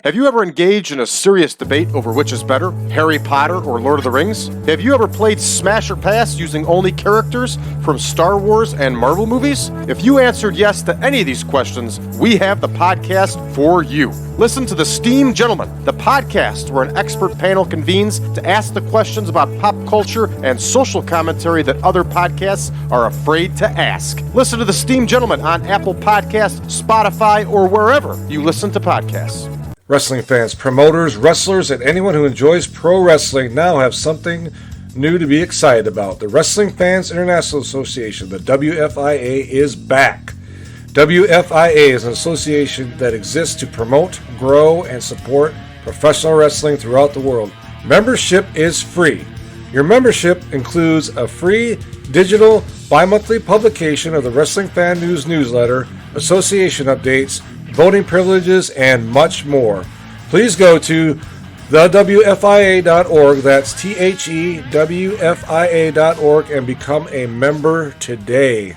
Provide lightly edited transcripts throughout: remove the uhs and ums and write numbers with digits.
Have you ever engaged in a serious debate over which is better, Harry Potter or Lord of the Rings? Have you ever played Smash or Pass using only characters from Star Wars and Marvel movies? If you answered yes to any of these questions, we have the podcast for you. Listen to The Steam Gentleman, the podcast where an expert panel convenes to ask the questions about pop culture and social commentary that other podcasts are afraid to ask. Listen to The Steam Gentleman on Apple Podcasts, Spotify, or wherever you listen to podcasts. Wrestling fans, promoters, wrestlers, and anyone who enjoys pro wrestling now have something new to be excited about. The Wrestling Fans International Association, the WFIA, is back. WFIA is an association that exists to promote, grow, and support professional wrestling throughout the world. Membership is free. Your membership includes a free digital bi-monthly publication of the Wrestling Fan News newsletter, association updates, voting privileges, and much more. Please go to thewfia.org, that's THEWFIA.org, and become a member today.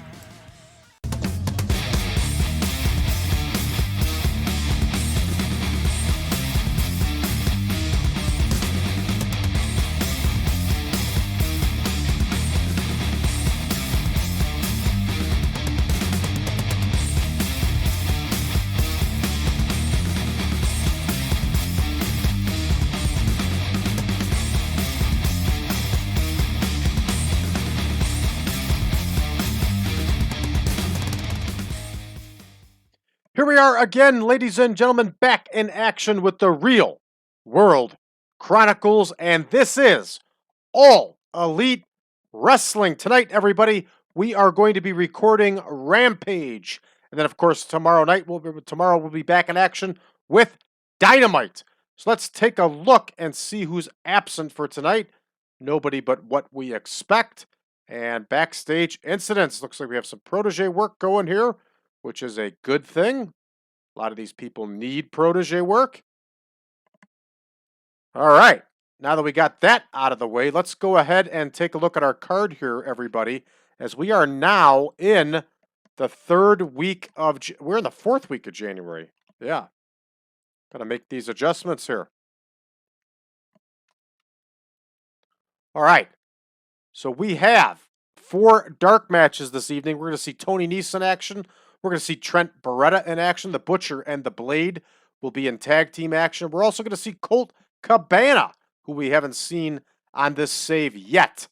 Here we are again, ladies and gentlemen, back in action with the Real World Chronicles, and this is All Elite Wrestling. Tonight, everybody, we are going to be recording Rampage, and then, of course, tomorrow we'll be back in action with Dynamite. So let's take a look and see who's absent for tonight. Nobody but what we expect. And backstage incidents. Looks like we have some protege work going here, which is a good thing. A lot of these people need protege work. All right. Now that we got that out of the way, let's go ahead and take a look at our card here, everybody, as we are now in the we're in the 4th week of January. Yeah. Got to make these adjustments here. All right. So we have 4 dark matches this evening. We're going to see Tony Nese in action. We're going to see Trent Beretta in action. The Butcher and the Blade will be in tag team action. We're also going to see Colt Cabana, who we haven't seen on this save yet.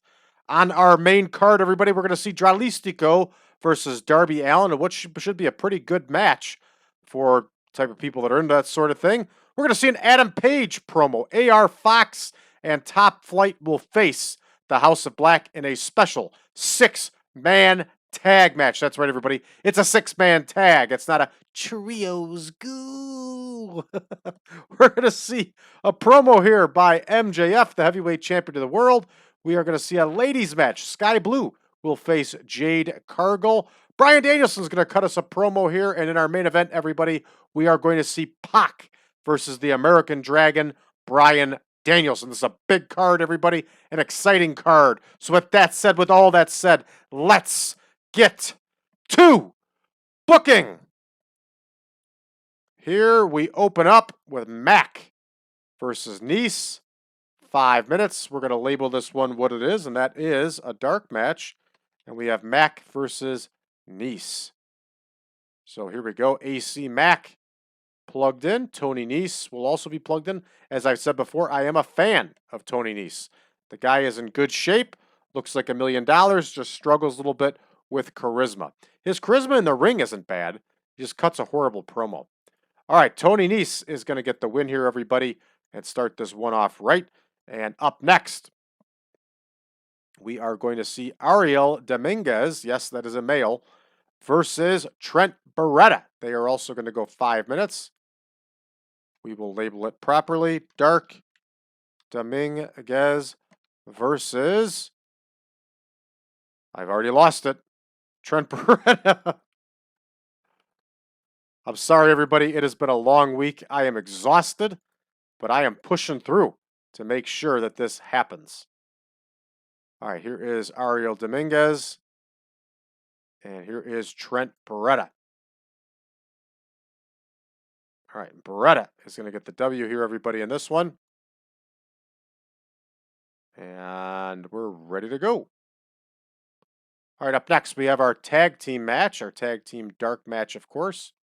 On our main card, everybody, we're going to see Dralistico versus Darby Allin, and what should be a pretty good match for type of people that are into that sort of thing. We're going to see an Adam Page promo. AR Fox and Top Flight will face the House of Black in a special 6-man tag match. That's right, everybody. It's a 6-man tag. It's not a trios goo. We're going to see a promo here by MJF, the heavyweight champion of the world. We are going to see a ladies match. Skye Blue will face Jade Cargill. Bryan Danielson is going to cut us a promo here. And in our main event, everybody, we are going to see Pac versus the American Dragon, Bryan Danielson. This is a big card, everybody. An exciting card. So with all that said, let's get to booking. Here we open up with Mack versus Nese. 5 minutes. We're going to label this one what it is, and that is a dark match. And we have Mack versus Nese. So here we go. AC Mack plugged in. Tony Nese will also be plugged in. As I've said before, I am a fan of Tony Nese. The guy is in good shape. Looks like $1 million. Just struggles a little bit with charisma. His charisma in the ring isn't bad. He just cuts a horrible promo. All right, Tony Nese is going to get the win here, everybody, and start this one off right. And up next, we are going to see Ariel Dominguez, yes, that is a male, versus Trent Beretta. They are also going to go 5 minutes. We will label it properly. Dark Dominguez versus, I've already lost it, Trent Beretta. I'm sorry, everybody. It has been a long week. I am exhausted, but I am pushing through to make sure that this happens. All right, here is Ariel Dominguez. And here is Trent Beretta. All right, Beretta is going to get the W here, everybody, in this one. And we're ready to go. All right, up next, we have our tag team match, our tag team dark match, of course.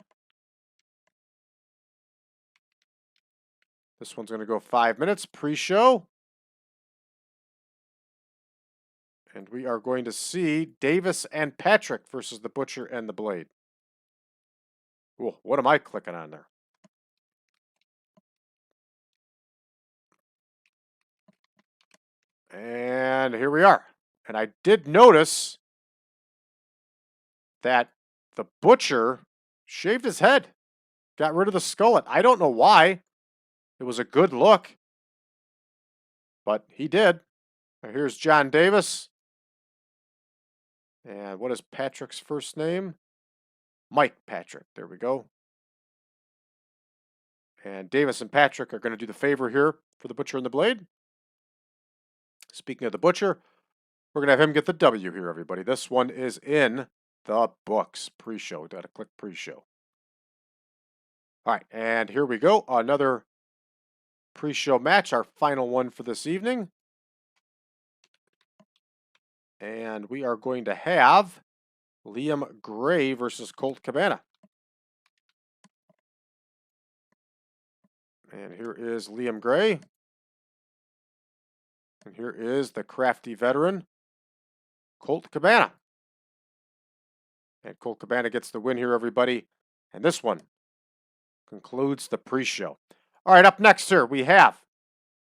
This one's going to go 5 minutes pre-show. And we are going to see Davis and Patrick versus the Butcher and the Blade. Ooh, what am I clicking on there? And here we are. And I did notice that the Butcher shaved his head, got rid of the skullet. I don't know why. It was a good look, but he did. Now here's John Davis. And what is Patrick's first name? Mike Patrick. There we go. And Davis and Patrick are going to do the favor here for the Butcher and the Blade. Speaking of the Butcher, we're going to have him get the W here, everybody. This one is in the books. Pre-show. Got to click pre-show. All right, and here we go. Another pre-show match, our final one for this evening. And we are going to have Liam Gray versus Colt Cabana. And here is Liam Gray. And here is the crafty veteran, Colt Cabana. And Colt Cabana gets the win here, everybody. And this one concludes the pre-show. All right, up next here, we have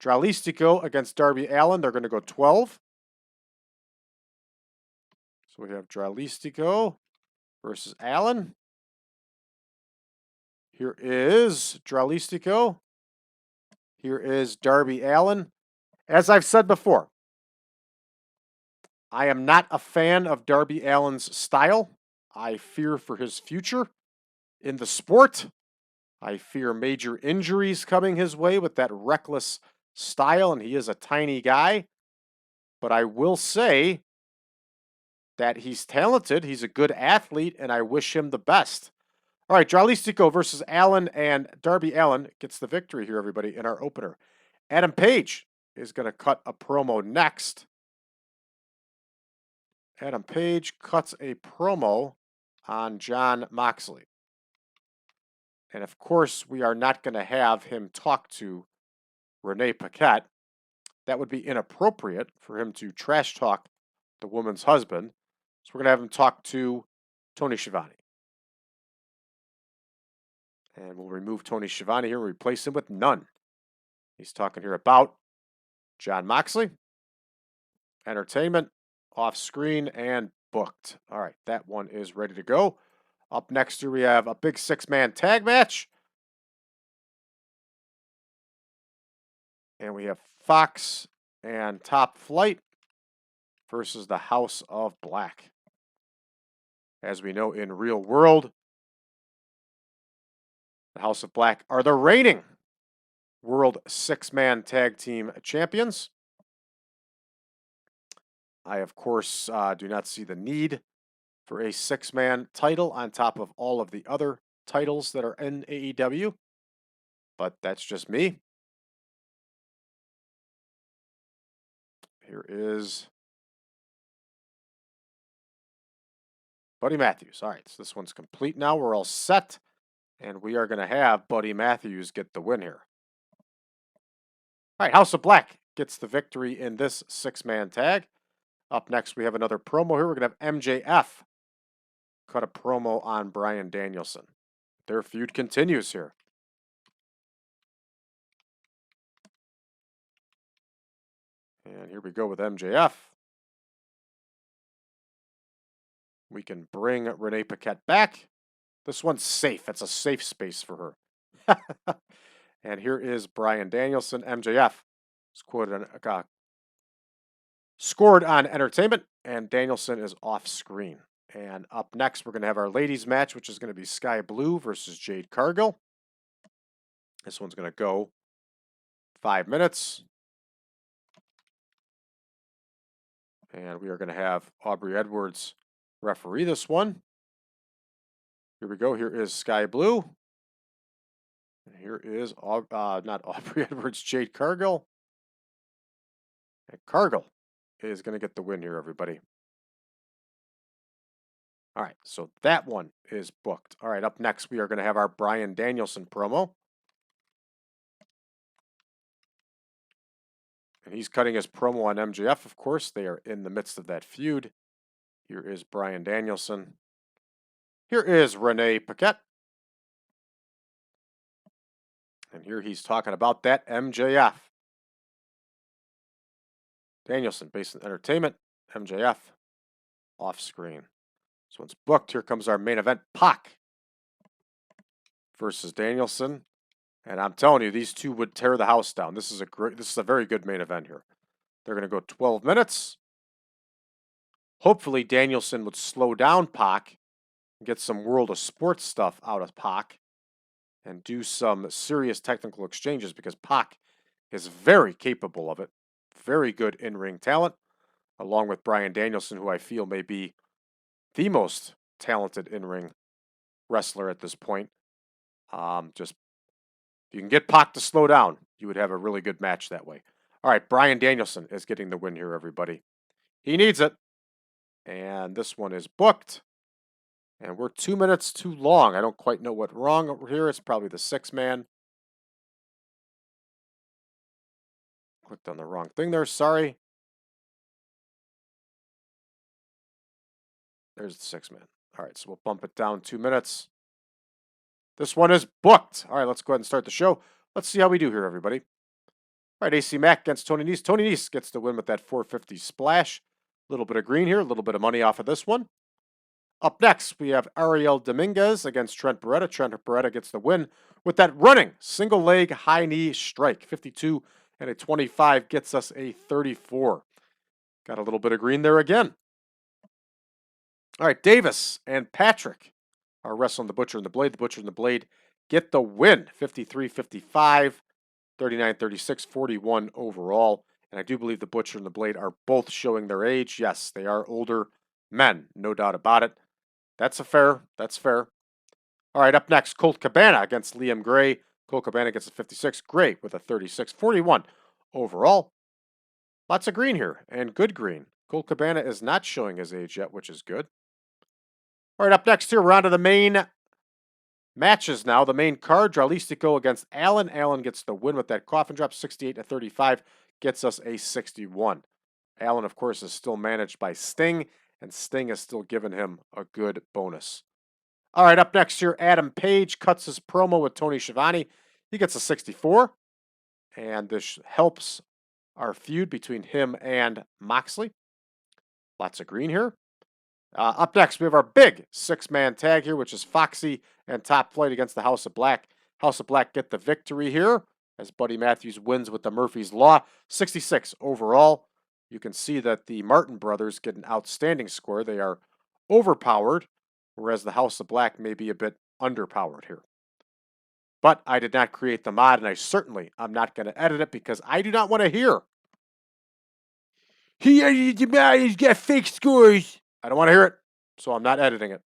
Dralistico against Darby Allin. They're going to go 12. So we have Dralistico versus Allin. Here is Dralistico. Here is Darby Allin. As I've said before, I am not a fan of Darby Allin's style. I fear for his future in the sport. I fear major injuries coming his way with that reckless style, and he is a tiny guy. But I will say that he's talented, he's a good athlete, and I wish him the best. All right, Dralistico versus Allin, and Darby Allin gets the victory here, everybody, in our opener. Adam Page is going to cut a promo next. Adam Page cuts a promo on Jon Moxley. And of course, we are not going to have him talk to Renee Paquette. That would be inappropriate for him to trash talk the woman's husband. So we're going to have him talk to Tony Schiavone. And we'll remove Tony Schiavone here and replace him with none. He's talking here about Jon Moxley, entertainment, off screen, and booked. All right, that one is ready to go. Up next here we have a big 6-man tag match. And we have Fox and Top Flight versus the House of Black. As we know, in real world, the House of Black are the reigning World 6-man tag team champions. I, of course, do not see the need for a 6-man title on top of all of the other titles that are in AEW. But that's just me. Here is Buddy Matthews. All right, so this one's complete now. We're all set. And we are going to have Buddy Matthews get the win here. All right, House of Black gets the victory in this 6-man tag. Up next, we have another promo here. We're going to have MJF cut a promo on Bryan Danielson. Their feud continues here. And here we go with MJF. We can bring Renee Paquette back. This one's safe. It's a safe space for her. And here is Bryan Danielson. MJF is quoted on, scored on entertainment, and Danielson is off screen. And up next, we're going to have our ladies match, which is going to be Skye Blue versus Jade Cargill. This one's going to go 5 minutes. And we are going to have Aubrey Edwards referee this one. Here we go. Here is Skye Blue. Here is not Aubrey Edwards, Jade Cargill. And Cargill is going to get the win here, everybody. All right, so that one is booked. All right, up next, we are going to have our Bryan Danielson promo. And he's cutting his promo on MJF, of course. They are in the midst of that feud. Here is Bryan Danielson. Here is Renee Paquette. And here he's talking about that MJF. Danielson, based in entertainment. MJF, off screen. So it's booked. Here comes our main event, Pac versus Danielson. And I'm telling you, these two would tear the house down. This is a very good main event here. They're going to go 12 minutes. Hopefully, Danielson would slow down Pac and get some World of Sports stuff out of Pac and do some serious technical exchanges because Pac is very capable of it. Very good in-ring talent, along with Bryan Danielson, who I feel may be the most talented in-ring wrestler at this point. Just if you can get Pac to slow down, you would have a really good match that way. All right, Bryan Danielson is getting the win here, everybody. He needs it. And this one is booked. And we're 2 minutes too long. I don't quite know what's wrong over here. It's probably the 6-man. Clicked on the wrong thing there. Sorry. There's the 6-man. All right, so we'll bump it down 2 minutes. This one is booked. All right, let's go ahead and start the show. Let's see how we do here, everybody. All right, AC Mack against Tony Nese. Tony Nese gets the win with that 450 splash. A little bit of green here, a little bit of money off of this one. Up next, we have Ariel Dominguez against Trent Beretta. Trent Beretta gets the win with that running single leg high knee strike. 52 and a 25 gets us a 34. Got a little bit of green there again. All right, Davis and Patrick are wrestling the Butcher and the Blade. The Butcher and the Blade get the win. 53-55, 39-36, 41 overall. And I do believe the Butcher and the Blade are both showing their age. Yes, they are older men, no doubt about it. That's fair. All right, up next, Colt Cabana against Liam Gray. Colt Cabana gets a 56. Gray with a 36. 41 overall. Lots of green here, and good green. Colt Cabana is not showing his age yet, which is good. All right, up next here, we're on to the main matches now. The main card, Dralistico against Allin. Allin gets the win with that coffin drop. 68-35 gets us a 61. Allin, of course, is still managed by Sting, and Sting has still given him a good bonus. All right, up next here, Adam Page cuts his promo with Tony Schiavone. He gets a 64, and this helps our feud between him and Moxley. Lots of green here. Up next, we have our big 6-man tag here, which is Foxy and Top Flight against the House of Black. House of Black get the victory here as Buddy Matthews wins with the Murphy's Law. 66 overall. You can see that the Martin brothers get an outstanding score. They are overpowered, whereas the House of Black may be a bit underpowered here. But I did not create the mod, and I certainly am not going to edit it because I do not want to hear. He edited the mod, he's got fake scores. I don't want to hear it, so I'm not editing it.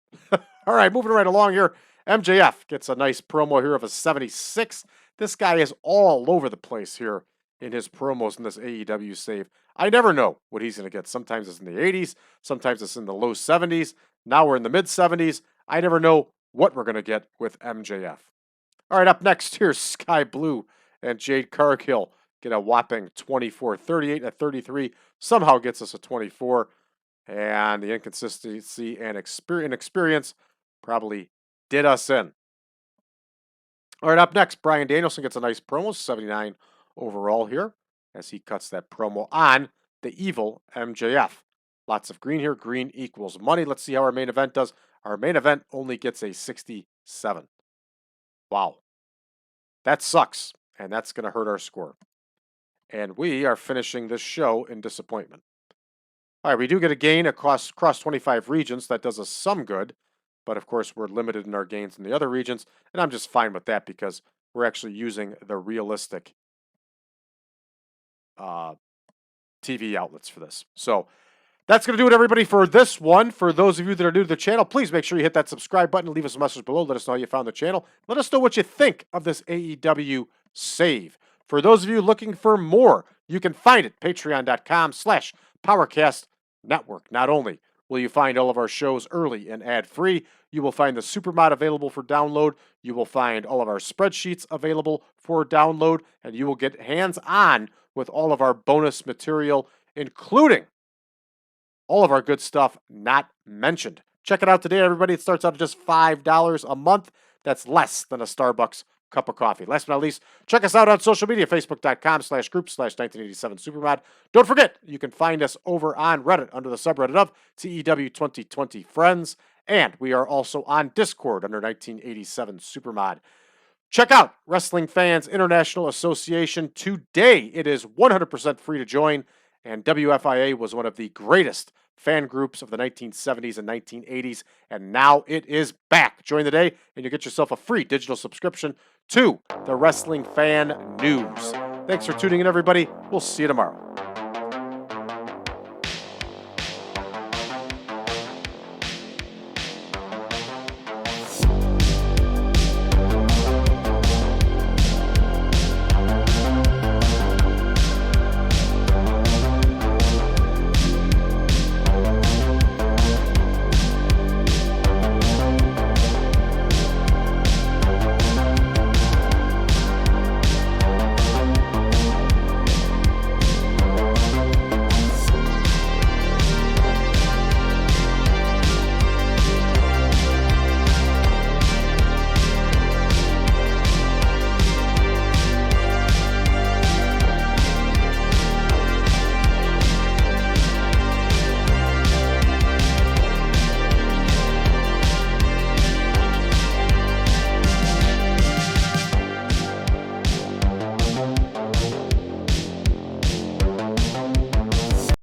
All right, moving right along here. MJF gets a nice promo here of a 76. This guy is all over the place here in his promos in this AEW save. I never know what he's going to get. Sometimes it's in the 80s, sometimes it's in the low 70s. Now we're in the mid 70s. I never know what we're going to get with MJF. All right, up next here, Skye Blue and Jade Cargill get a whopping 24. 38 at 33 somehow gets us a 24. And the inconsistency and inexperience probably did us in. All right, up next, Bryan Danielson gets a nice promo, 79 overall here, as he cuts that promo on the evil MJF. Lots of green here. Green equals money. Let's see how our main event does. Our main event only gets a 67. Wow. That sucks, and that's going to hurt our score. And we are finishing this show in disappointment. All right, we do get a gain across 25 regions. That does us some good. But, of course, we're limited in our gains in the other regions. And I'm just fine with that because we're actually using the realistic TV outlets for this. So, That's going to do it, everybody, for this one. For those of you that are new to the channel, please make sure you hit that subscribe button and leave us a message below. Let us know how you found the channel. Let us know what you think of this AEW save. For those of you looking for more, you can find it patreon.com/PowerCast Network. Not only will you find all of our shows early and ad-free, you will find the Supermod available for download. You will find all of our spreadsheets available for download, and you will get hands-on with all of our bonus material, including all of our good stuff not mentioned. Check it out today, everybody. It starts out at just $5 a month. That's less than a Starbucks cup of coffee. Last but not least, check us out on social media, facebook.com/group/1987supermod. Don't forget, you can find us over on Reddit under the subreddit of TEW 2020 Friends. And we are also on Discord under 1987 Supermod. Check out Wrestling Fans International Association today. It is 100% free to join. And WFIA was one of the greatest fan groups of the 1970s and 1980s, and now it is back. Join the day, and you'll get yourself a free digital subscription to the Wrestling Fan News. Thanks for tuning in, everybody. We'll see you tomorrow.